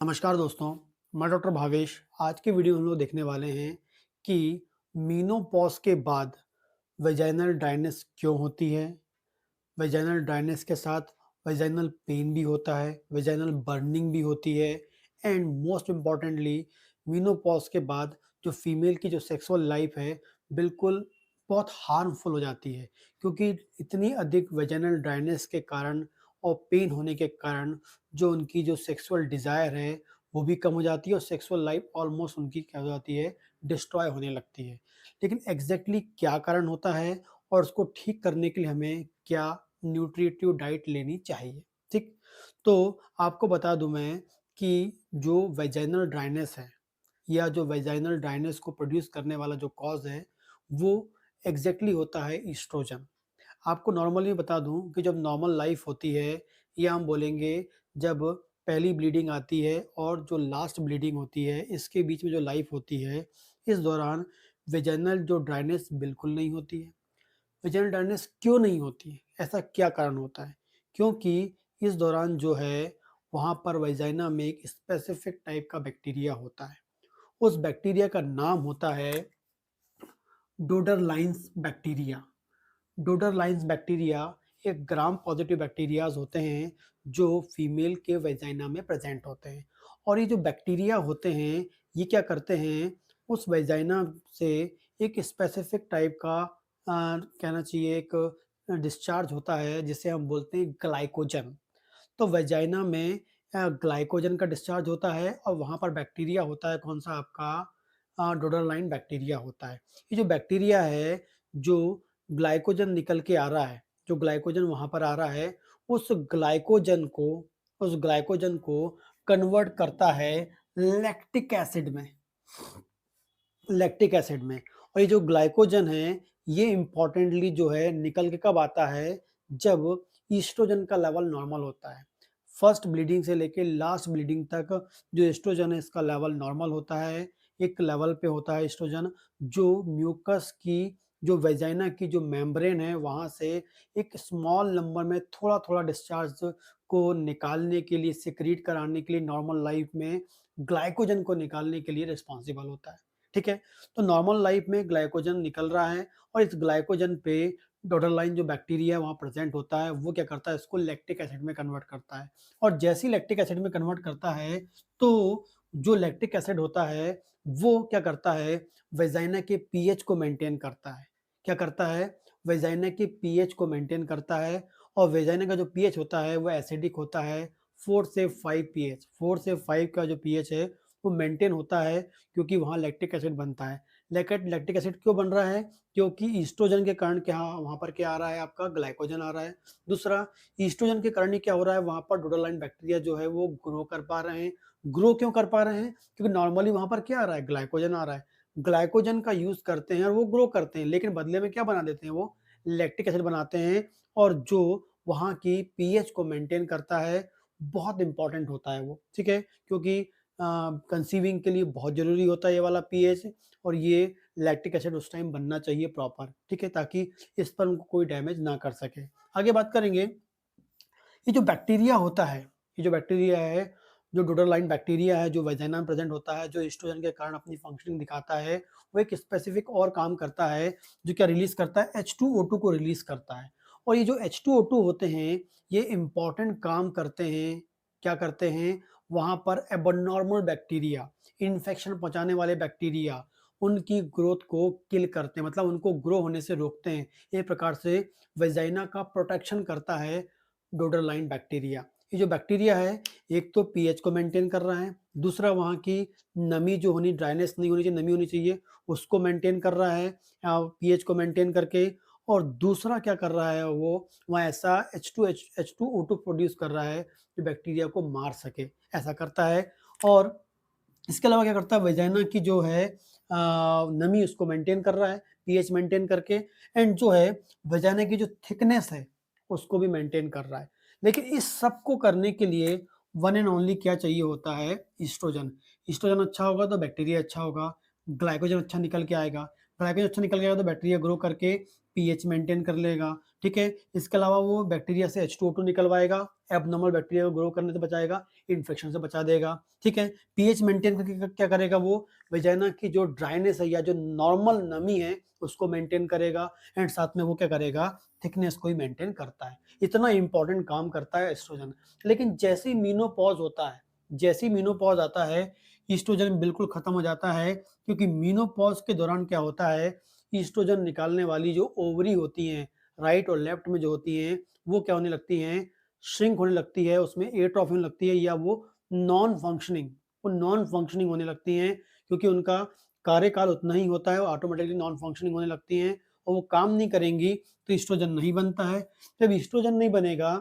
नमस्कार दोस्तों, मैं डॉक्टर भावेश। आज की वीडियो हम लोग देखने वाले हैं कि मेनोपॉज़ के बाद वेजाइनल ड्राइनेस क्यों होती है? वेजाइनल ड्राइनेस के साथ वेजाइनल पेन भी होता है, वेजाइनल बर्निंग भी होती है एंड मोस्ट इम्पोर्टेंटली मेनोपॉज़ के बाद जो फीमेल की जो सेक्सुअल लाइफ़ है, बिल्कुल बहुत हार्मफुल हो जाती है क्योंकि इतनी अधिक वेजाइनल ड्राइनेस के कारण और पेन होने के कारण जो उनकी जो सेक्सुअल डिज़ायर है, वो भी कम हो जाती है और सेक्सुअल लाइफ़ ऑलमोस्ट उनकी क्या हो जाती है, डिस्ट्रॉय होने लगती है। लेकिन एग्ज़ैक्टली क्या कारण होता है और उसको ठीक करने के लिए हमें क्या न्यूट्रिटिव डाइट लेनी चाहिए, ठीक? तो आपको बता दूँ मैं कि जो वेजाइनल ड्राइनेस है या जो वेजाइनल ड्राइनेस को प्रोड्यूस करने वाला जो कॉज़ है, वो एग्ज़ैक्टली होता है एस्ट्रोजन। आपको नॉर्मली बता दूँ कि जब नॉर्मल लाइफ़ होती है या हम बोलेंगे जब पहली ब्लीडिंग आती है और जो लास्ट ब्लीडिंग होती है, इसके बीच में जो लाइफ़ होती है, इस दौरान वेजाइनल जो ड्राइनेस बिल्कुल नहीं होती है। वेजाइनल ड्राइनेस क्यों नहीं होती है? ऐसा क्या कारण होता है? क्योंकि इस दौरान जो है, वहाँ पर वेजाइना में एक स्पेसिफिक टाइप का बैक्टीरिया होता है। उस बैक्टीरिया का नाम होता है डोडरलाइन्स बैक्टीरिया। डोडरलाइन्स बैक्टीरिया एक ग्राम पॉजिटिव बैक्टीरियाज होते हैं जो फीमेल के वेजाइना में प्रेजेंट होते हैं और ये जो बैक्टीरिया होते हैं ये क्या करते हैं उस वेजाइना से एक स्पेसिफिक टाइप का कहना चाहिए एक डिस्चार्ज होता है जिसे हम बोलते हैं ग्लाइकोजन। तो वेजाइना में ग्लाइकोजन का डिस्चार्ज होता है और वहाँ पर बैक्टीरिया होता है कौन-सा आपका डोडालाइन बैक्टीरिया होता है। ये जो बैक्टीरिया है, जो ग्लाइकोजन निकल के आ रहा है, जो ग्लाइकोजन वहाँ पर आ रहा है, उस ग्लाइकोजन को कन्वर्ट करता है लैक्टिक एसिड में। लैक्टिक एसिड में और ये जो ग्लाइकोजन है, ये इम्पोर्टेंटली जो है निकल के कब आता है, जब एस्ट्रोजन का लेवल नॉर्मल होता है। फर्स्ट ब्लीडिंग से लेके लास्ट ब्लीडिंग तक जो एस्ट्रोजन है इसका लेवल नॉर्मल होता है। एक लेवल पे होता है एस्ट्रोजन जो म्यूकस की जो वेजाइना की जो मेम्ब्रेन है वहाँ से एक स्मॉल नंबर में थोड़ा-थोड़ा डिस्चार्ज को निकालने के लिए, सेक्रीट कराने के लिए नॉर्मल लाइफ में ग्लाइकोजन को निकालने के लिए रिस्पॉन्सिबल होता है। ठीक है? तो नॉर्मल लाइफ में ग्लाइकोजन निकल रहा है और इस ग्लाइकोजन पे डॉटरलाइन जो बैक्टीरिया है वहाँ प्रेज़ेंट होता है, वो क्या करता है इसको लैक्टिक एसिड में कन्वर्ट करता है और जैसे ही लैक्टिक एसिड में कन्वर्ट करता है, तो जो लैक्टिक एसिड होता है, वो क्या करता है वेजाइना के पीएच को मेंटेन करता है। क्या करता है? वेजाइना के पीएच को मेंटेन करता है और वेजाइना का जो पीएच होता है, वो एसिडिक होता है 4 से 5 पीएच। 4 से 5 का जो पीएच है, वो मेंटेन होता है क्योंकि वहाँ लैक्टिक एसिड बनता है। लैक्टिक एसिड क्यों बन रहा है? क्योंकि ईस्ट्रोजन के कारण क्या वहाँ पर क्या आ रहा है आपका ग्लाइकोजन आ रहा है। दूसरा ईस्ट्रोजन के कारण ही क्या हो रहा है वहाँ पर डोडालाइन बैक्टीरिया जो है वो ग्रो कर पा रहे हैं। ग्रो क्यों कर पा रहे हैं? क्योंकि नॉर्मली वहाँ पर क्या आ रहा है? ग्लाइकोजन आ रहा है। ग्लाइकोजन का यूज़ करते हैं और वो ग्रो करते हैं, लेकिन बदले में क्या बना देते हैं वो? लैक्टिक एसिड बनाते हैं और जो वहाँ की पीएच को मेंटेन करता है, बहुत इम्पोर्टेंट होता है वो, ठीक है? क्योंकि कंसीविंग के लिए बहुत ज़रूरी होता है ये वाला पीएच और ये लैक्टिक एसिड उस टाइम बनना चाहिए प्रॉपर, ठीक है? ताकि स्पर्म को कोई डैमेज ना कर सके। आगे बात करेंगे, ये जो बैक्टीरिया होता है, ये जो बैक्टीरिया है, जो डोडालाइन बैक्टीरिया है, जो वेजाइना में प्रेज़ेंट होता है, जो एस्ट्रोजन के कारण अपनी फंक्शनिंग दिखाता है, वो एक स्पेसिफिक और काम करता है, जो क्या रिलीज़ करता है H2O2 को रिलीज़ करता है और ये जो H2O2 होते हैं, ये इम्पोर्टेंट काम करते हैं, क्या करते हैं? वहाँ पर एबनॉर्मल बैक्टीरिया, इन्फेक्शन पहुँचाने वाले बैक्टीरिया, उनकी ग्रोथ को किल करते हैं, मतलब उनको ग्रो होने से रोकते हैं। एक प्रकार से वेजाइना का प्रोटेक्शन करता है डोडालाइन बैक्टीरिया। ये जो बैक्टीरिया है, एक तो पीएच को मेंटेन कर रहा है, दूसरा वहाँ की नमी जो होनी ड्राइनेस नहीं होनी चाहिए, नमी होनी चाहिए, उसको मेंटेन कर रहा है पीएच को मेंटेन करके और दूसरा क्या कर रहा है वो, वहाँ ऐसा H2O2 प्रोड्यूस कर रहा है, जो बैक्टीरिया को मार सके, ऐसा करता है और इसके अलावा क्या करता है वेजाइना की जो है नमी उसको मेंटेन कर रहा है, पीएच मेंटेन करके एंड जो है वेजाइना की जो थिकनेस है, उसको भी मेंटेन कर रहा है। लेकिन इस सब को करने के लिए वन एंड ओनली क्या चाहिए होता है एस्ट्रोजन। एस्ट्रोजन अच्छा होगा तो बैक्टीरिया अच्छा होगा, ग्लाइकोजन अच्छा निकल के आएगा, ग्लाइकोजन अच्छा निकल के आएगा तो बैक्टीरिया ग्रो करके पीएच मेंटेन कर लेगा, ठीक है? इसके अलावा वो बैक्टीरिया से H2O2 निकलवाएगा, एब्नॉर्मल बैक्टीरिया को ग्रो करने से बचाएगा, इन्फेक्शन से बचा देगा, ठीक है। पीएच मेंटेन करके क्या करेगा वो, वेजाइना की जो ड्राइनेस है या जो नॉर्मल नमी है उसको मेंटेन करेगा, एंड साथ में वो क्या करेगा, थिकनेस को ही मेंटेन करता है। इतना इंपॉर्टेंट काम करता है एस्ट्रोजन। लेकिन जैसे ही मीनोपॉज होता है, जैसे ही मीनोपॉज आता है, ईस्ट्रोजन बिल्कुल खत्म हो जाता है, क्योंकि मीनोपॉज के दौरान क्या होता है, ईस्ट्रोजन निकालने वाली जो ओवरी होती हैं, राइट और लेफ्ट में जो होती हैं, वो क्या होने लगती हैं, श्रिंक होने लगती है, उसमें एट्रोफी होने लगती है, या वो नॉन फंक्शनिंग होने लगती हैं, क्योंकि उनका कार्यकाल उतना ही होता है, वो ऑटोमेटिकली नॉन फंक्शनिंग होने लगती हैं, और वो काम नहीं करेंगी तो ईस्ट्रोजन नहीं बनता है। जब ईस्ट्रोजन नहीं बनेगा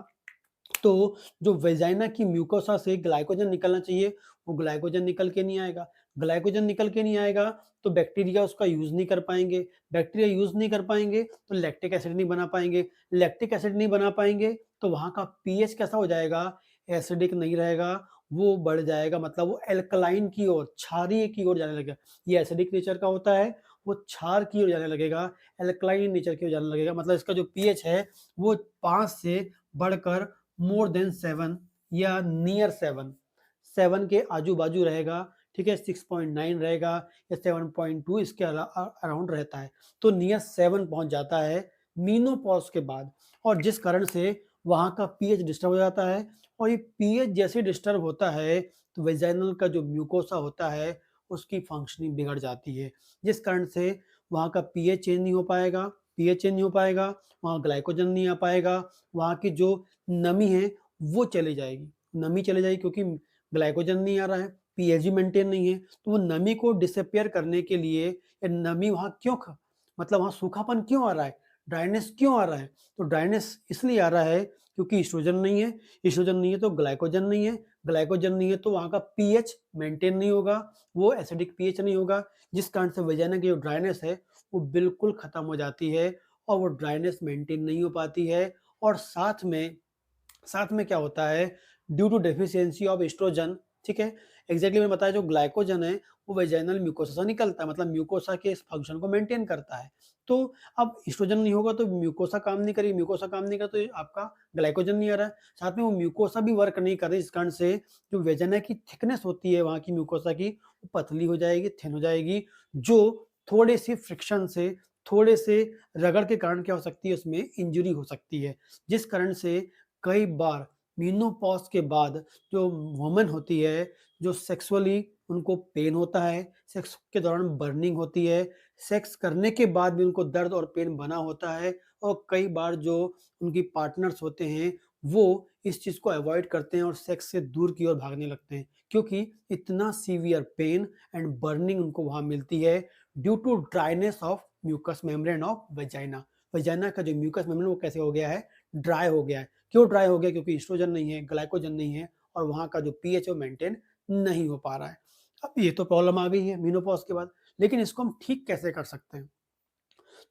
तो जो वेजाइना की म्यूकोसा से ग्लाइकोजन निकलना चाहिए, वो ग्लाइकोजन निकल के नहीं आएगा। ग्लाइकोजन निकल के नहीं आएगा तो बैक्टीरिया उसका यूज़ नहीं कर पाएँगे। बैक्टीरिया यूज़ नहीं कर पाएँगे तो लैक्टिक एसिड नहीं बना पाएँगे। लैक्टिक एसिड नहीं बना पाएँगे तो वहाँ का पीएच कैसा हो जाएगा? एसिडिक नहीं रहेगा, वो बढ़ जाएगा, मतलब वो एल्कलाइन की ओर, क्षारीय की ओर जाने लगेगा। ये एसिडिक नेचर का होता है, वो क्षार की ओर जाने लगेगा, एल्कलाइन नेचर की ओर जाने लगेगा। मतलब इसका जो पीएच है वो 5 से बढ़कर मोर देन 7 या नियर 7 के आजू-बाजू रहेगा, ठीक है? 6.9 रहेगा या 7.2 इसके अराउंड रहता है। तो नियर 7 पहुँच जाता है मेनोपॉज़ के बाद, और जिस कारण से वहाँ का पीएच डिस्टर्ब हो जाता है, और ये पीएच जैसे डिस्टर्ब होता है, तो वेजाइनल का जो म्यूकोसा होता है, उसकी फंक्शनिंग बिगड़ जाती है। जिस कारण से वहाँ का पीएच चेंज नहीं हो पाएगा, पीएच चेंज नहीं हो पाएगा, वहाँ ग्लाइकोजन नहीं आ पाएगा, वहाँ की जो नमी है वो चली जाएगी। नमी चली जाएगी क्योंकि ग्लाइकोजन नहीं आ रहा है, पीएच भी मेंटेन नहीं है, तो वो नमी को डिसअपियर करने के लिए, या नमी वहाँ क्यों मतलब वहाँ सूखापन क्यों आ रहा है? ड्राइनेस क्यों आ रहा है? तो ड्राइनेस इसलिए आ रहा है क्योंकि एस्ट्रोजन नहीं है, एस्ट्रोजन नहीं है तो ग्लाइकोजन नहीं है, ग्लाइकोजन नहीं है तो वहाँ का पीएच मेंटेन नहीं होगा, वो एसिडिक पीएच नहीं होगा, जिस कारण से वजाइना की जो ड्राइनेस है, वो बिल्कुल खत्म हो जाती है, और वो ड्राइनेस मेंटेन नहीं हो पाती है, और साथ में क्या होता है, due to deficiency of estrogen, ठीक है, एग्जैक्टली मैंने बताया, जो ग्लाइकोजन है वो वेजाइनल म्यूकोसा से निकलता है, मतलब म्यूकोसा के इस फंक्शन को मेंटेन करता है। तो अब एस्ट्रोजन नहीं होगा तो म्यूकोसा काम नहीं करेगी, म्यूकोसा काम नहीं करा तो आपका ग्लाइकोजन नहीं आ रहा है, साथ में वो म्यूकोसा भी वर्क नहीं कर रही, इस कारण से जो वेजाइना की थिकनेस होती है वहाँ की म्यूकोसा की, वो पतली हो जाएगी, थिन हो जाएगी, जो थोड़े से फ्रिक्शन से, थोड़े से रगड़ के कारण क्या हो सकती है, उसमें इंजरी हो सकती है, जिस कारण से कई बार मेनोपॉज के बाद जो वुमन होती है, जो सेक्सुअली उनको पेन होता है, सेक्स के दौरान बर्निंग होती है, सेक्स करने के बाद भी उनको दर्द और पेन बना होता है, और कई बार जो उनकी पार्टनर्स होते हैं, वो इस चीज़ को अवॉइड करते हैं और सेक्स से दूर की ओर भागने लगते हैं, क्योंकि इतना सीवियर पेन एंड बर्निंग उनको वहाँ मिलती है due to dryness of mucous membrane of vagina. Vagina का जो म्यूकस मेम्ब्रेन वो कैसे हो गया है, ड्राई हो गया है। क्यों ड्राई हो गया? क्योंकि एस्ट्रोजन नहीं है, ग्लाइकोजन नहीं है, और वहाँ का जो पीएच है वो मेंटेन नहीं हो पा रहा है। अब ये तो प्रॉब्लम आ गई है मेनोपॉज़ के बाद, लेकिन इसको हम ठीक कैसे कर सकते हैं?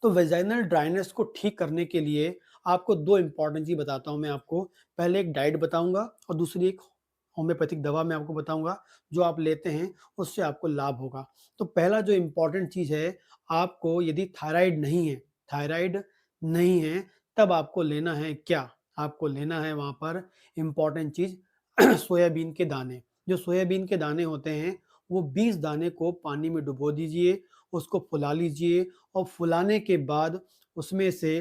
तो वेजाइनल ड्राइनेस को ठीक करने के लिए आपको 2 इम्पोर्टेंट चीज़ बताता हूँ मैं आपको। पहले एक डाइट बताऊँगा और दूसरी एक होम्योपैथिक दवा मैं आपको बताऊँगा, जो आप लेते हैं उससे आपको लाभ होगा। तो पहला जो इम्पोर्टेंट चीज़ है, आपको यदि थायराइड नहीं है, तब आपको लेना है क्या? आपको लेना है वहाँ पर इम्पोर्टेंट चीज़ सोयाबीन के दाने। जो सोयाबीन के दाने होते हैं, वो 20 दाने को पानी में डुबो दीजिए, उसको फुला लीजिए, और फुलाने के बाद उसमें से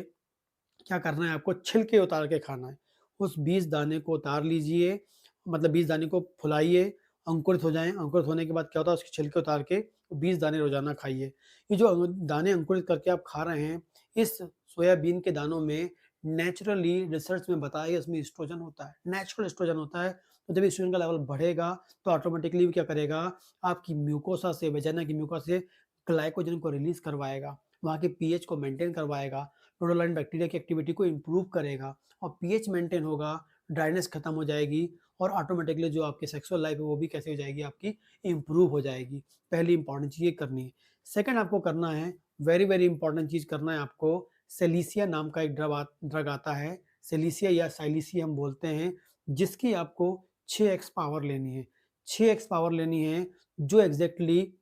क्या करना है, आपको छिलके उतार के खाना है। उस 20 दाने को उतार लीजिए, मतलब 20 दाने को फुलाइए, अंकुरित हो जाएँ, अंकुरित होने के बाद क्या होता है, उसके छिलके उतार के 20 दाने रोज़ाना खाइए। ये जो दाने अंकुरित करके आप खा रहे हैं, इस सोयाबीन के दानों में नेचुरली रिसर्च में बताया गया, इसमें एस्ट्रोजन होता है, नेचुरल एस्ट्रोजन होता है। तो जब एस्ट्रोजन का लेवल बढ़ेगा, तो ऑटोमेटिकली वो क्या करेगा, आपकी म्यूकोसा से, वजाइना की म्यूकोसा से ग्लाइकोजन को रिलीज़ करवाएगा, वहाँ के पीएच को मेंटेन करवाएगा, रोडोलाइन बैक्टीरिया की एक्टिविटी को इम्प्रूव करेगा, और पीएच मेंटेन होगा, ड्राइनेस खत्म हो जाएगी, और ऑटोमेटिकली जो आपकी सेक्सुअल लाइफ है वो भी कैसे हो जाएगी, आपकी इम्प्रूव हो जाएगी। पहली इंपॉर्टेंट चीज़ ये करनी है। सेकंड आपको करना है, वेरी वेरी इंपॉर्टेंट चीज़ करना है आपको, सेलिसिया नाम का एक ड्रग आता है, सेलिसिया या साइलिसिया हम बोलते हैं, जिसकी आपको 6x पावर लेनी है। 6x पावर लेनी है, जो एग्ज़ैक्टली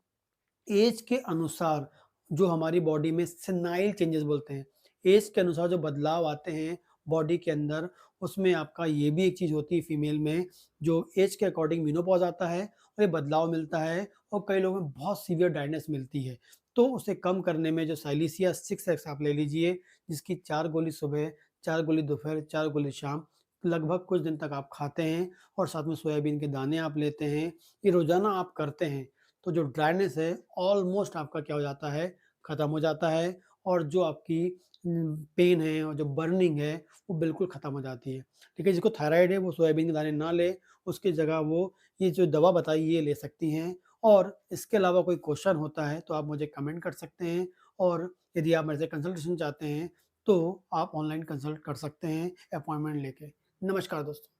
ऐज के अनुसार जो हमारी बॉडी में सेनाइल चेंजेस बोलते हैं, ऐज के अनुसार जो बदलाव आते हैं बॉडी के अंदर, उसमें आपका ये भी एक चीज़ होती है फीमेल में, जो एज के अकॉर्डिंग मेनोपॉज़ आता है और ये बदलाव मिलता है और कई लोगों में बहुत सीवियर ड्राइनेस मिलती है। तो उसे कम करने में जो साइलिसिया 6X आप ले लीजिए, जिसकी 4 गोली सुबह, 4 गोली दोपहर, 4 गोली शाम, लगभग कुछ दिन तक आप खाते हैं और साथ में सोयाबीन के दाने आप लेते हैं, ये रोज़ाना आप करते हैं, तो जो ड्राइनेस है ऑलमोस्ट आपका क्या हो जाता है, खत्म हो जाता है और जो आपकी पेन है और जो बर्निंग है, वो बिल्कुल खत्म हो जाती है। ठीक है, जिसको थायराइड है वो सोयाबीन के दाने ना ले, उसकी जगह वो ये जो दवा बताई ये ले सकती हैं और इसके अलावा कोई क्वेश्चन होता है तो आप मुझे कमेंट कर सकते हैं और यदि आप मेरे से कंसल्टेशन चाहते हैं, तो आप ऑनलाइन कंसल्ट कर सकते हैं अपॉइंटमेंट लेके। नमस्कार दोस्तों।